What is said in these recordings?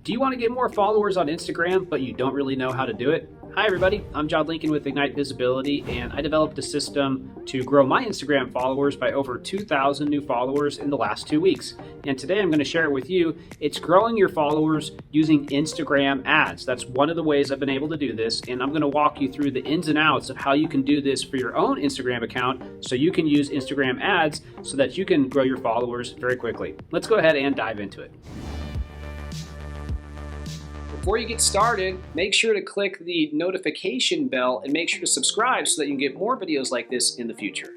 Do you want to get more followers on Instagram, but you don't really know how to do it? Hi everybody, I'm John Lincoln with Ignite Visibility, and I developed a system to grow my Instagram followers by over 2,000 new followers in the last 2 weeks. And today I'm going to share it with you. It's growing your followers using Instagram ads. That's one of the ways I've been able to do this, and I'm going to walk you through the ins and outs of how you can do this for your own Instagram account so you can use Instagram ads so that you can grow your followers very quickly. Let's go ahead and dive into it. Before you get started, make sure to click the notification bell and make sure to subscribe so that you can get more videos like this in the future.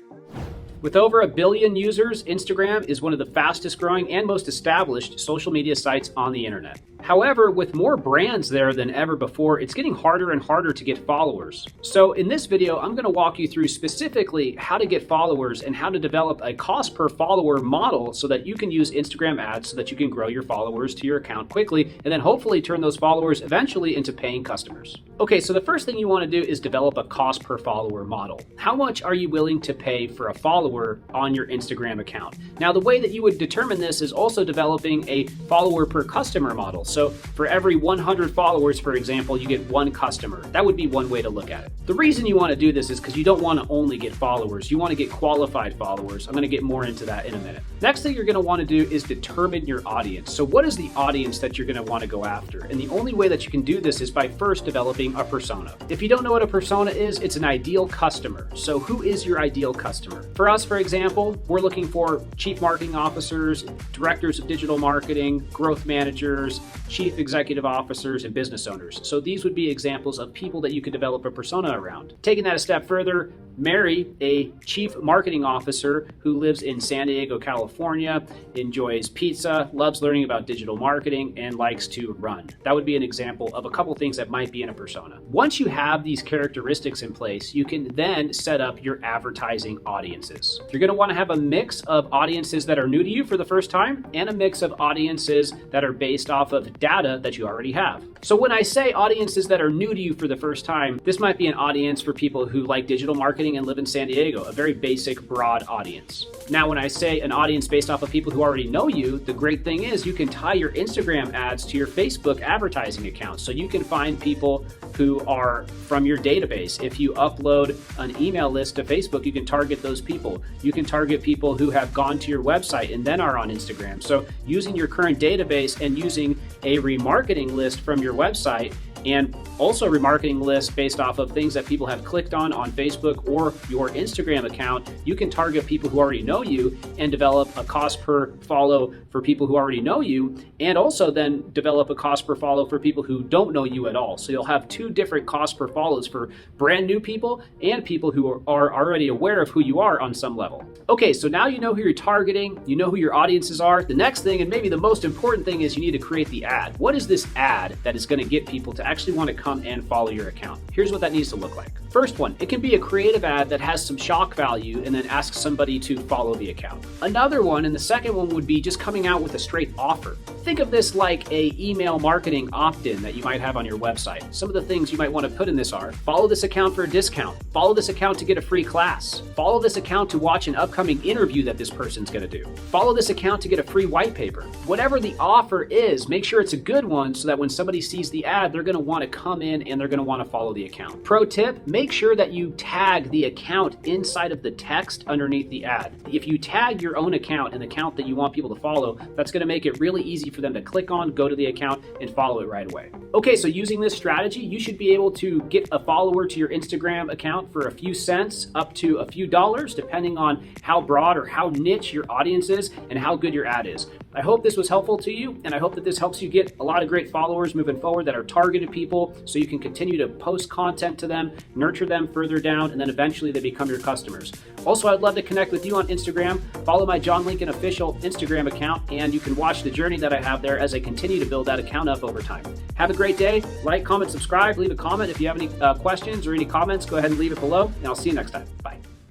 With over 1 billion users, Instagram is one of the fastest growing and most established social media sites on the internet. However, with more brands there than ever before, it's getting harder and harder to get followers. So in this video, I'm going to walk you through specifically how to get followers and how to develop a cost per follower model so that you can use Instagram ads so that you can grow your followers to your account quickly and then hopefully turn those followers eventually into paying customers. Okay, so the first thing you want to do is develop a cost per follower model. How much are you willing to pay for a follower on your Instagram account? Now, the way that you would determine this is also developing a follower per customer model. So for every 100 followers, for example, you get 1 customer. That would be one way to look at it. The reason you want to do this is because you don't want to only get followers. You want to get qualified followers. I'm going to get more into that in a minute. Next thing you're going to want to do is determine your audience. So what is the audience that you're going to want to go after? And the only way that you can do this is by first developing a persona. If you don't know what a persona is, it's an ideal customer. So who is your ideal customer? For us, for example, we're looking for chief marketing officers, directors of digital marketing, growth managers, chief executive officers, and business owners. So these would be examples of people that you could develop a persona around. Taking that a step further, marry a chief marketing officer who lives in San Diego, California, enjoys pizza, loves learning about digital marketing, and likes to run. That would be an example of a couple things that might be in a persona. Once you have these characteristics in place, you can then set up your advertising audiences. You're going to want to have a mix of audiences that are new to you for the first time and a mix of audiences that are based off of data that you already have. So when I say audiences that are new to you for the first time, this might be an audience for people who like digital marketing and live in San Diego, a very basic, broad audience. Now, when I say an audience based off of people who already know you, the great thing is you can tie your Instagram ads to your Facebook advertising account. So you can find people who are from your database. If you upload an email list to Facebook, you can target those people. You can target people who have gone to your website and then are on Instagram. So using your current database and using a remarketing list from your website, and also a remarketing list based off of things that people have clicked on Facebook or your Instagram account, you can target people who already know you and develop a cost per follow for people who already know you, and also then develop a cost per follow for people who don't know you at all. So you'll have 2 different cost per follows for brand new people and people who are already aware of who you are on some level. Okay, so now you know who you're targeting, you know who your audiences are. The next thing, and maybe the most important thing, is you need to create the ad. What is this ad that is going to get people to actually want to come and follow your account? Here's what that needs to look like. First one, it can be a creative ad that has some shock value and then asks somebody to follow the account. Another one, and the second one, would be just coming out with a straight offer. Think of this like a email marketing opt-in that you might have on your website. Some of the things you might want to put in this are: follow this account for a discount, follow this account to get a free class, follow this account to watch an upcoming interview that this person's going to do, follow this account to get a free white paper. Whatever the offer is, make sure it's a good one so that when somebody sees the ad, they're going to want to come in and they're going to want to follow the account. Pro tip, make sure that you tag the account inside of the text underneath the ad. If you tag your own account, an account that you want people to follow, that's going to make it really easy for them to click on, go to the account, and follow it right away. Okay, so using this strategy, you should be able to get a follower to your Instagram account for a few cents up to a few dollars, depending on how broad or how niche your audience is and how good your ad is. I hope this was helpful to you, and I hope that this helps you get a lot of great followers moving forward that are targeted people, so you can continue to post content to them, nurture them further down, and then eventually they become your customers. Also, I'd love to connect with you on Instagram. Follow my John Lincoln official Instagram account, and you can watch the journey that I have there as I continue to build that account up over time. Have a great day. Like, comment, subscribe, leave a comment. If you have any questions or any comments, go ahead and leave it below, and I'll see you next time. Bye.